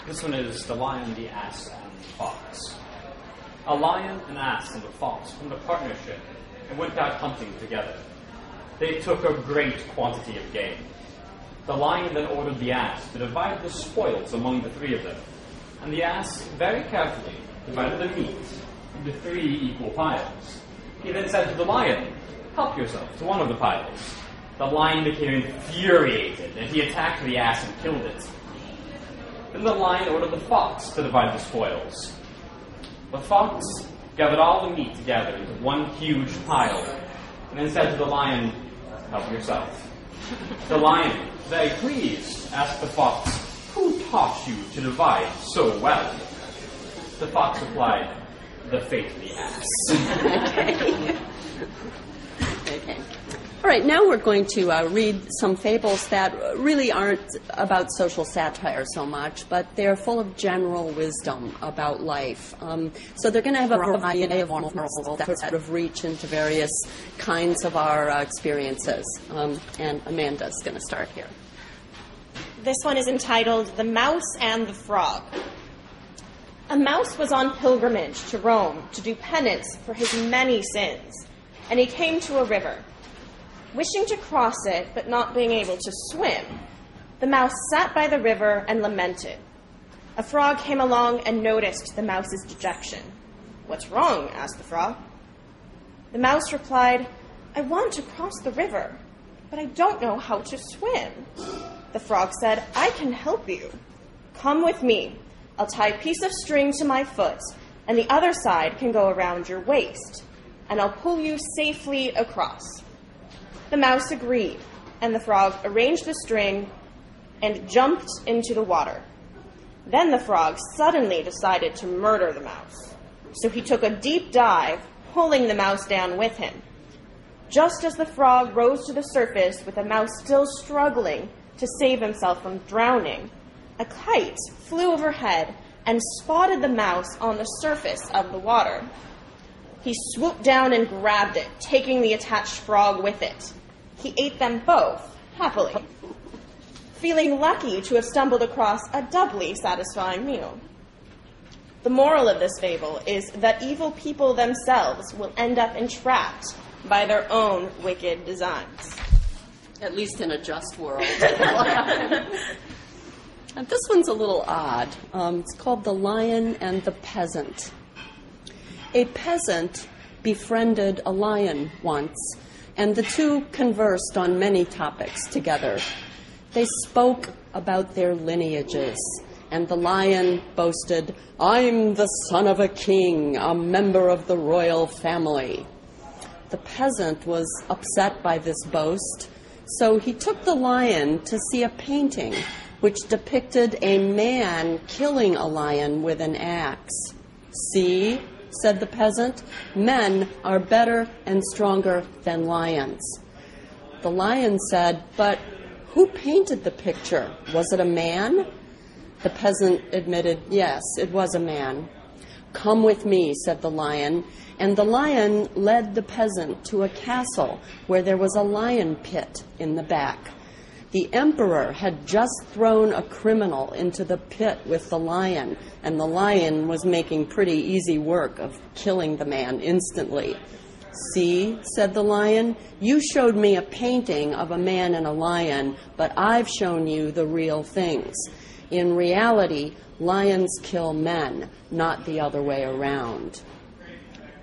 This one is The Lion, the Ass, and the Fox. A lion, an ass, and a fox formed a partnership and went out hunting together. They took a great quantity of game. The lion then ordered the ass to divide the spoils among the three of them, and the ass very carefully divided the meat into 3 equal piles. He then said to the lion, "Help yourself to one of the piles." The lion became infuriated, and he attacked the ass and killed it. Then the lion ordered the fox to divide the spoils. The fox gathered all the meat together into one huge pile, and then said to the lion, "Help yourself." The lion, very pleased, asked the fox, "Who taught you to divide so well?" The fox replied, "The fate of the ass." Okay. All right, now we're going to read some fables that really aren't about social satire so much, but they're full of general wisdom about life. So they're going to have a variety of morals that sort of reach into various kinds of our experiences. And Amanda's going to start here. This one is entitled The Mouse and the Frog. A mouse was on pilgrimage to Rome to do penance for his many sins, and he came to a river. Wishing to cross it, but not being able to swim, the mouse sat by the river and lamented. A frog came along and noticed the mouse's dejection. "What's wrong?" asked the frog. The mouse replied, "I want to cross the river, but I don't know how to swim." The frog said, "I can help you. Come with me. I'll tie a piece of string to my foot, and the other side can go around your waist, and I'll pull you safely across." The mouse agreed, and the frog arranged the string and jumped into the water. Then the frog suddenly decided to murder the mouse. So he took a deep dive, pulling the mouse down with him. Just as the frog rose to the surface with the mouse still struggling to save himself from drowning, a kite flew overhead and spotted the mouse on the surface of the water. He swooped down and grabbed it, taking the attached frog with it. He ate them both, happily, feeling lucky to have stumbled across a doubly satisfying meal. The moral of this fable is that evil people themselves will end up entrapped by their own wicked designs. At least in a just world. And this one's a little odd. It's called The Lion and the Peasant. A peasant befriended a lion once, and the two conversed on many topics together. They spoke about their lineages, and the lion boasted, "I'm the son of a king, a member of the royal family." The peasant was upset by this boast, so he took the lion to see a painting which depicted a man killing a lion with an axe. "See," said the peasant, "men are better and stronger than lions." The lion said, "But who painted the picture? Was it a man?" The peasant admitted, "Yes, it was a man." "Come with me," said the lion, and the lion led the peasant to a castle where there was a lion pit in the back. The emperor had just thrown a criminal into the pit with the lion, and the lion was making pretty easy work of killing the man instantly. "See," said the lion, "you showed me a painting of a man and a lion, but I've shown you the real things. In reality, lions kill men, not the other way around."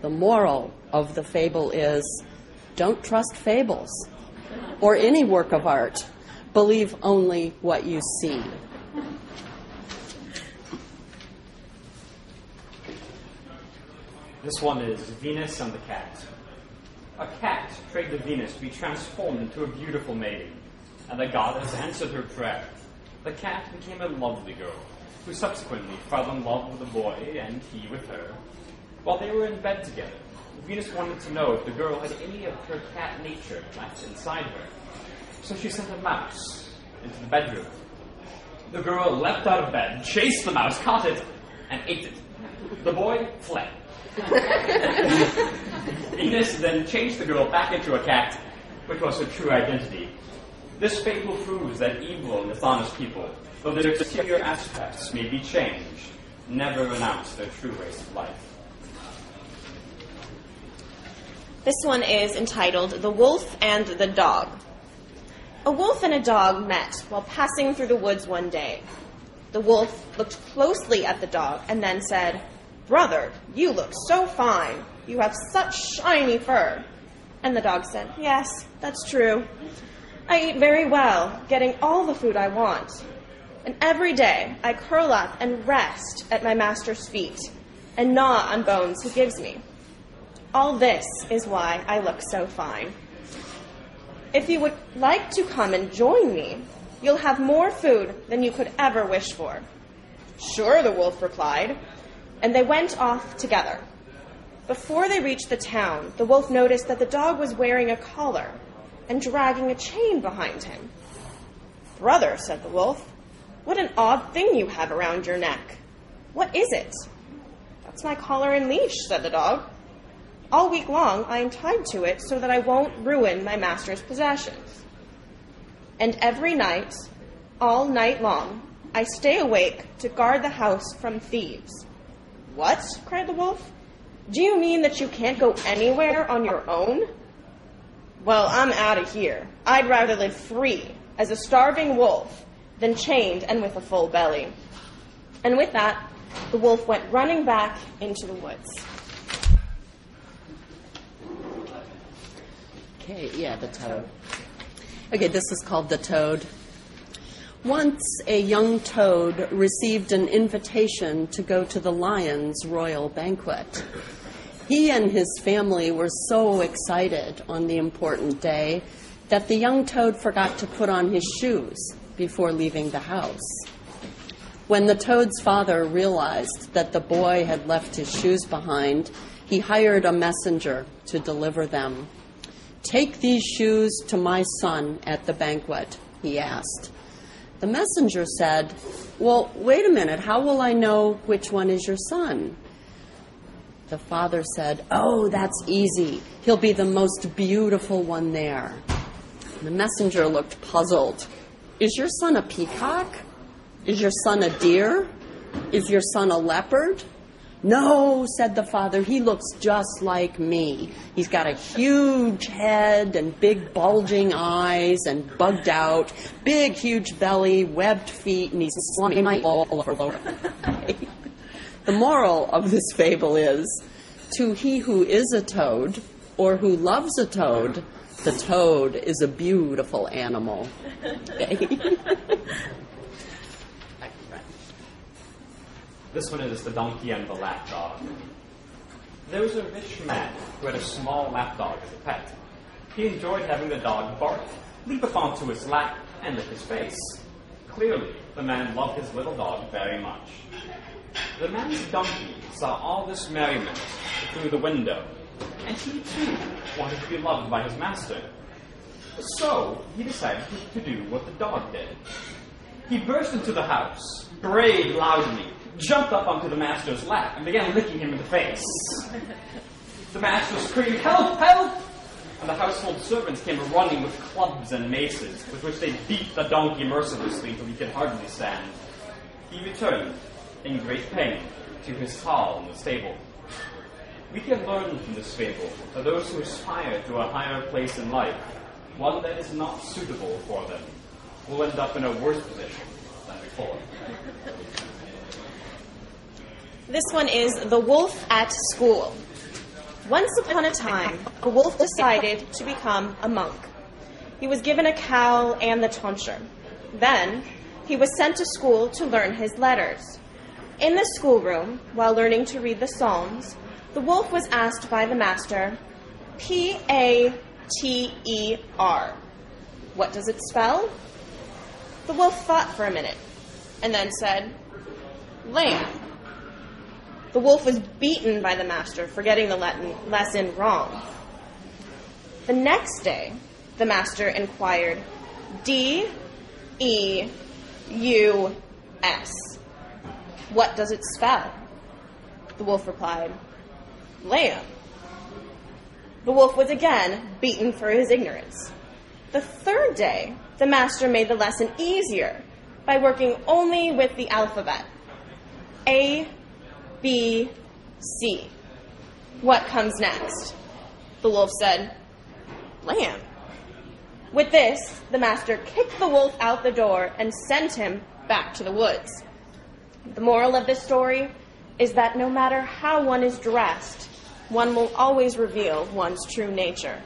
The moral of the fable is, don't trust fables or any work of art. Believe only what you see. This one is Venus and the Cat. A cat prayed to Venus to be transformed into a beautiful maiden, and the goddess answered her prayer. The cat became a lovely girl, who subsequently fell in love with the boy, and he with her. While they were in bed together, Venus wanted to know if the girl had any of her cat nature left inside her. So she sent a mouse into the bedroom. The girl leapt out of bed, chased the mouse, caught it, and ate it. The boy fled. Venus then changed the girl back into a cat, which was her true identity. This fable proves that evil and dishonest people though their exterior aspects may be changed, never renounce their true ways of life. This one is entitled The Wolf and the Dog. A wolf and a dog met while passing through the woods one day. The wolf looked closely at the dog and then said, "Brother, you look so fine. You have such shiny fur." And the dog said, "Yes, that's true. I eat very well, getting all the food I want. And every day I curl up and rest at my master's feet and gnaw on bones he gives me. All this is why I look so fine. If you would like to come and join me, you'll have more food than you could ever wish for." "Sure," the wolf replied, and they went off together. Before they reached the town, the wolf noticed that the dog was wearing a collar and dragging a chain behind him. "Brother," said the wolf, "what an odd thing you have around your neck. What is it?" "That's my collar and leash," said the dog. "All week long I am tied to it so that I won't ruin my master's possessions. And every night, all night long, I stay awake to guard the house from thieves." "What?" cried the wolf. "Do you mean that you can't go anywhere on your own?" "Well, I'm out of here. I'd rather live free as a starving wolf than chained and with a full belly." And with that, the wolf went running back into the woods. Okay, yeah, the toad. Okay, this is called The Toad. Once a young toad received an invitation to go to the lion's royal banquet. He and his family were so excited on the important day that the young toad forgot to put on his shoes before leaving the house. When the toad's father realized that the boy had left his shoes behind, he hired a messenger to deliver them. "Take these shoes to my son at the banquet," he asked. The messenger said, "Well, wait a minute, how will I know which one is your son?" The father said, "Oh, that's easy. He'll be the most beautiful one there." The messenger looked puzzled. "Is your son a peacock? Is your son a deer? Is your son a leopard?" "No," said the father, "he looks just like me. He's got a huge head and big bulging eyes and bugged out, big huge belly, webbed feet, and he's slumping all over." The moral of this fable is, to he who is a toad or who loves a toad, the toad is a beautiful animal. This one is The Donkey and the Lapdog. There was a rich man who had a small lapdog as a pet. He enjoyed having the dog bark, leap upon to his lap, and lick his face. Clearly, the man loved his little dog very much. The man's donkey saw all this merriment through the window, and he too wanted to be loved by his master. So he decided to do what the dog did. He burst into the house, brayed loudly, jumped up onto the master's lap, and began licking him in the face. The master screamed, "Help! Help!" And the household servants came running with clubs and maces, with which they beat the donkey mercilessly until he could hardly stand. He returned, in great pain, to his stall in the stable. We can learn from this fable that those who aspire to a higher place in life, one that is not suitable for them, will end up in a worse position than before. This one is The Wolf at School. Once upon a time, the wolf decided to become a monk. He was given a cowl and the tonsure. Then, he was sent to school to learn his letters. In the schoolroom, while learning to read the Psalms, the wolf was asked by the master, "Pater. What does it spell?" The wolf thought for a minute, and then said, "Lamb." The wolf was beaten by the master for getting the lesson wrong. The next day, the master inquired, "Deus. What does it spell?" The wolf replied, "Lamb." The wolf was again beaten for his ignorance. The third day, the master made the lesson easier by working only with the alphabet. A, B, C. What comes next? The wolf said, lamb. With this, the master kicked the wolf out the door and sent him back to the woods. The moral of this story is that no matter how one is dressed, one will always reveal one's true nature.